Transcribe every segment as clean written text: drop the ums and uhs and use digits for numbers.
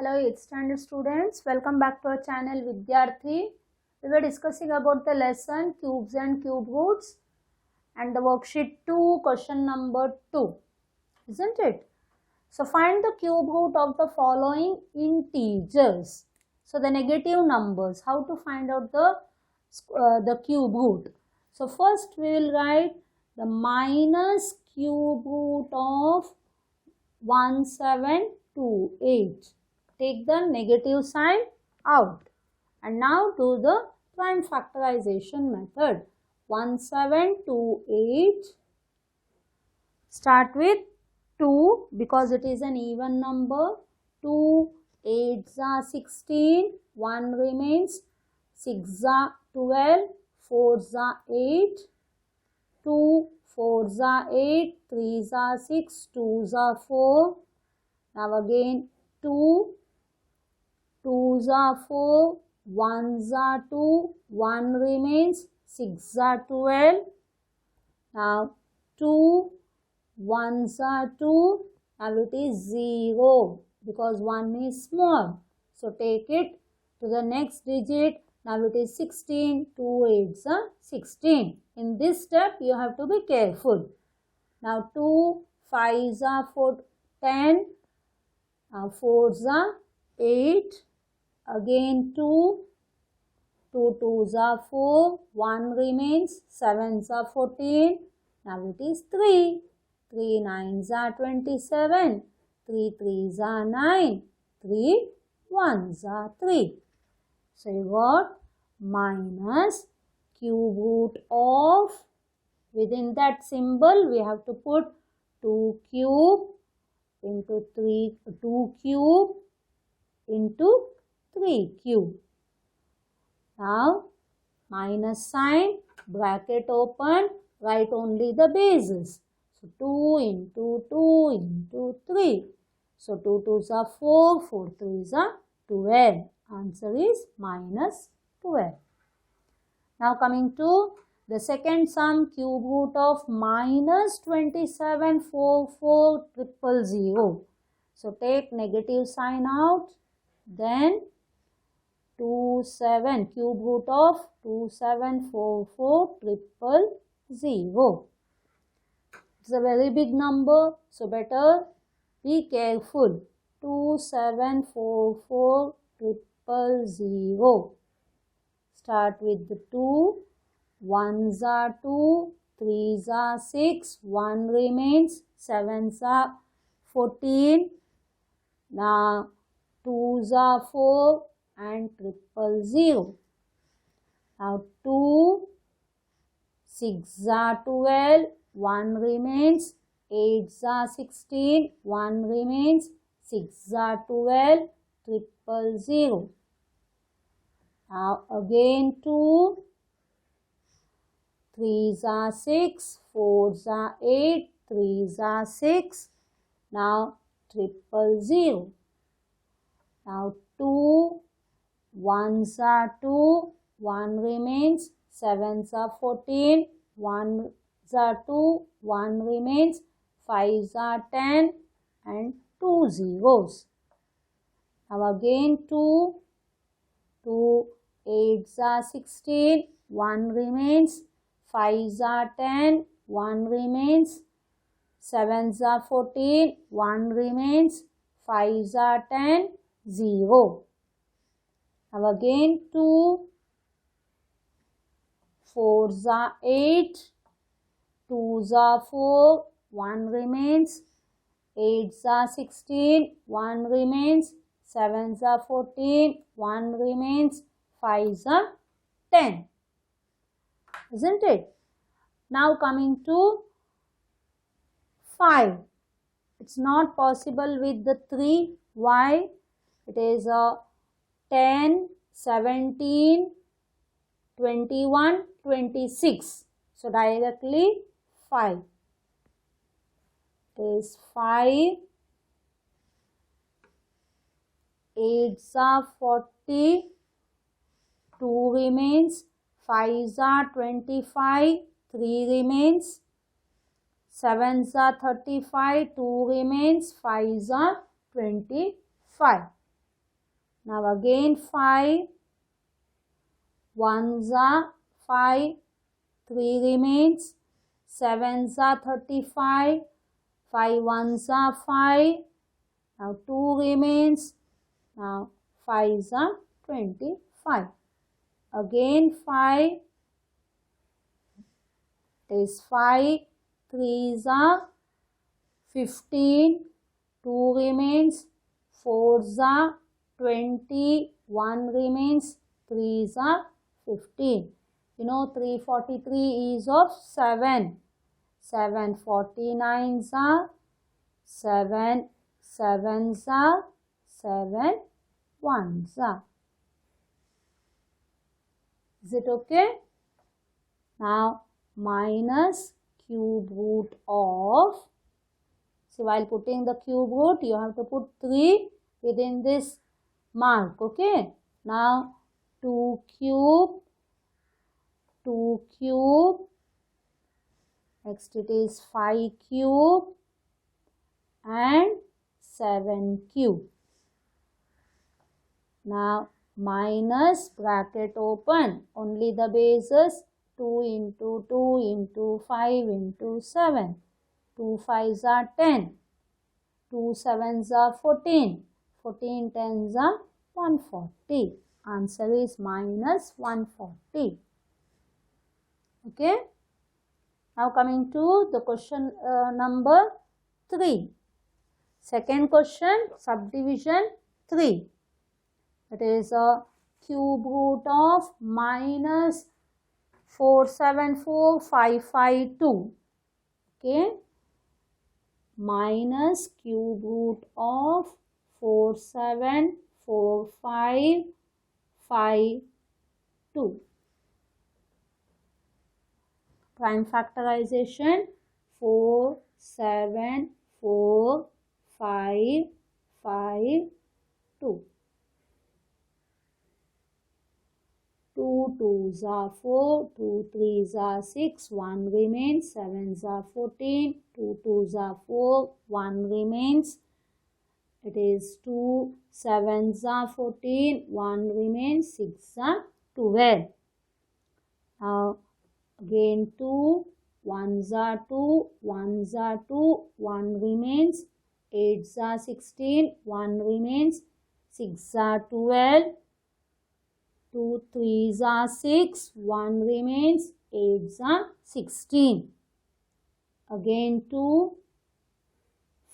Hello 8th standard students, welcome back to our channel Vidyarthi. We were discussing about the lesson cubes and cube roots and the worksheet 2 question number 2, isn't it? So find the cube root of the following integers. So the negative numbers, how to find out the cube root. So first we will write the minus cube root of 1728. Take the negative sign out and now do the prime factorization method. 1728, start with 2 because it is an even number. 2 8s are 16, 1 remains, 6s are 12, 4s are 8, 2 4s are 8, 3s are 6, 2s are 4. Now again 2, 2s are 4, 1s are 2, 1 remains, 6 are 12. Now 2, 1s are 2, now it is 0 because 1 is small. So take it to the next digit. Now it is 16, 2 8s are 16. In this step you have to be careful. Now 2 5s are 10, now 4s are 8, again 2 2s are 4, 1 remains, 7s are 14, now it is 3 9s are 27, 3s are 9, 1s are 3. So you got minus cube root of, within that symbol we have to put 2 cube into 2 cube into 3 cube. Now minus sign, bracket open, write only the bases. So 2 into 2 into 3. So 2 2s are 4, 4 3s are 12. Answer is minus 12. Now coming to the second sum, cube root of minus 2744,000. So take negative sign out, then 27, cube root of 2744,000. It's a very big number, so better be careful. 2744,000. Start with the 2, 1s are 2, 3s are 6, 1 remains, 7s are 14, now 2s are 4 and 000. Now 2, 6s are 12, 1 remains, 8s are 16, 1 remains, 6s are 12, 000. Now again 2, 3s are 6, 4s are 8, 3s are 6, now 000. Now 2, 1s are 2, 1 remains, 7s are 14, 1s are 2, 1 remains, 5s are 10 and 2 zeros. Now again 2, 8s are 16, 1 remains, 5s are 10, 1 remains, 7s are 14, 1 remains, 5s are 10, 0. Now again 2, 4s are 8, 2s are 4, 1 remains, 8s are 16, 1 remains, 7s are 14, 1 remains, 5s are 10. Isn't it? Now coming to 5. It's not possible with the 3. Why? It is a 10, 17, 21, 26. So directly 5. It is 5. 8s are 40, 2 remains, 5s are 25, 3 remains, 7s are 35, 2 remains, 5s are 25. Now again 5, 1s are 5, 3 remains, 7s are 35, 5 1s are 5, now 2 remains, now 5s are 25. Again 5 is 5, 3s are 15, 2 remains, 4s are 20, 1 remains, 3s are 15. You know 343 is of 7. 7 49s are 7, 7s are 7, 1s are. Is it okay? Now minus cube root of, so while putting the cube root you have to put 3 within this mark, okay? Now 2 cube, 2 cube, next it is 5 cube and 7 cube. Now minus bracket open, only the bases 2 into 2 into 5 into 7. 2 5s are 10, 2 7s are 14, 14 10s are 140. Answer is minus 140. Okay. Now coming to the question number 3. Second question, subdivision 3. It is a cube root of minus 474552. Okay. Minus cube root of 474552. Prime factorization 4 7 4 5 5 2. 2 2s are 4, 2 3s are 6, 1 remains, 7s are 14, 2 2s are 4, 1 remains. It is 2 7s are 14, 1 remains, 6 are 12. Now again 2, 1s are 2, 1s are 2, 1 remains, 8s are 16, 1 remains, 6 are 12. 2 3s are 6, 1 remains, 8s are 16. Again 2,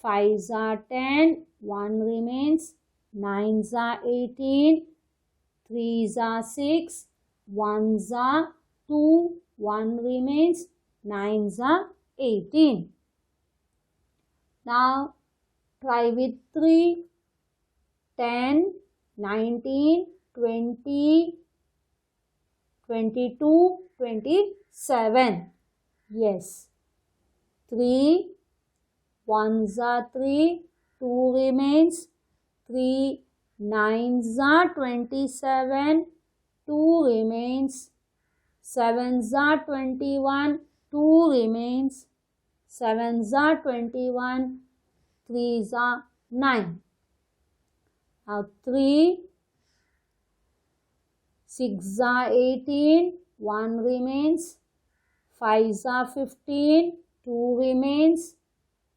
5s are 10, 1 remains, 9s are 18, 3s are 6, 1s are 2, 1 remains, 9s are 18. Now try with 3, 10, 19, 20, 22, 27. Yes. 3, 1s are 3, 2 remains, 3 9s are 27, 2 remains, 7s are 21, 2 remains, 7s are 21, 3s are 9. Now 3, 6s are 18, 1 remains, 5s are 15, 2 remains,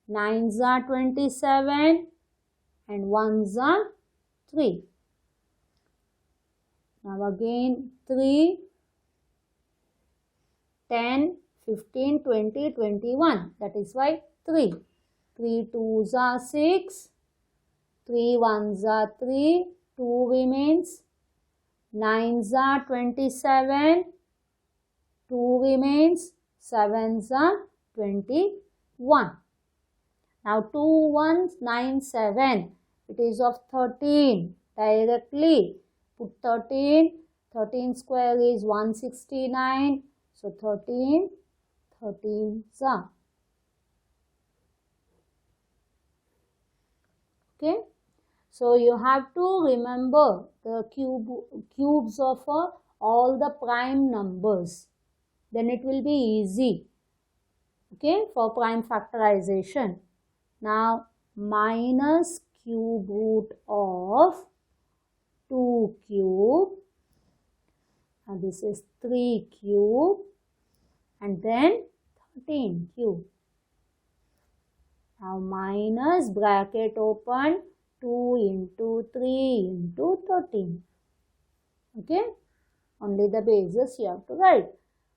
9s are 27 and 1s are 3. Now again 3, 10, 15, 20, 21. That is why 3. 3 2s are 6, 3 1s are 3, 2 remains, 9s are 27, 2 remains, 7s are 21. Now 2 1s 9 7. It is of 13. Directly put 13. 13 square is 169. So 13 13s are. Okay. So you have to remember the cubes of all the prime numbers. Then it will be easy. Okay, for prime factorization. Now minus cube root of 2 cube. Now this is 3 cube and then 13 cube. Now minus bracket open 2 into 3 into 13. Okay, only the bases you have to write.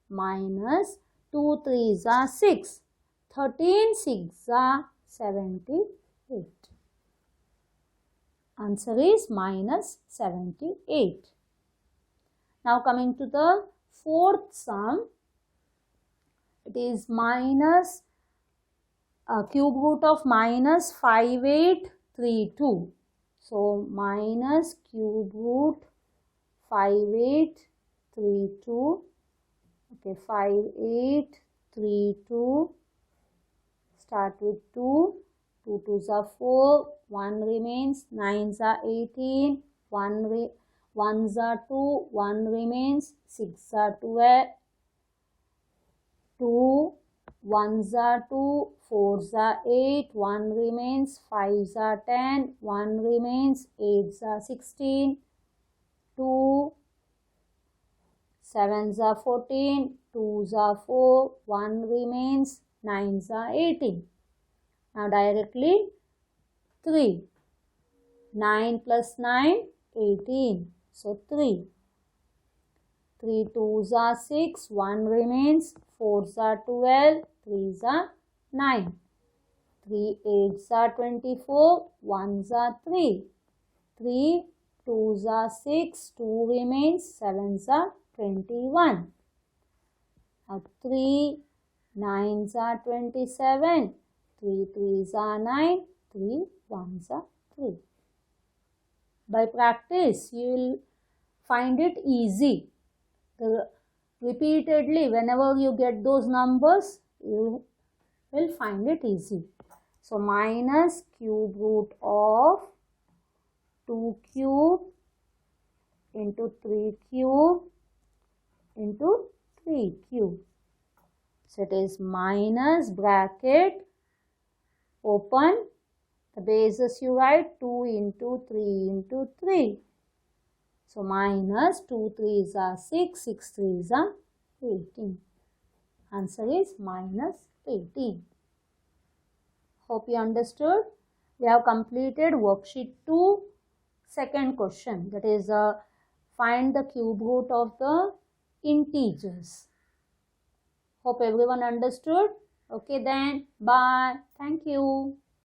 Minus 2 3s are 6. 13 6 are 78. Answer is minus 78. Now coming to the fourth sum, it is minus cube root of minus 5832. So minus cube root 5832. Okay, 5832. Start with 2. 2 2s are 4. 1 remains. 9s are 18. 1s are 2. 1 remains. 6 are 12. 2. 1s are 2. 4s are 8. 1 remains. 5s are 10. 1 remains. 8s are 16. 2. 7s are 14. 2s are 4. 1 remains. 9s are 18. Now directly 3. 9 plus 9, 18. So 3. 3 2s are 6. 1 remains. 4s are 12. 3s are 9. 3 8s are 24. 1s are 3. 3 2s are 6. 2 remains. 7s are 21. Now 3 9s are 27. 3 3s are 9. 3 1s are 3. By practice, you will find it easy. Repeatedly, whenever you get those numbers, you will find it easy. So minus cube root of 2 cube into 3 cube into 3 cube. So it is minus bracket open. The bases you write 2 into 3 into 3. So minus 2 3s are 6. 6 3s are 18. Answer is minus 18. Hope you understood. We have completed worksheet 2, second question. That is find the cube root of the integers. Hope everyone understood. Okay then, bye. Thank you.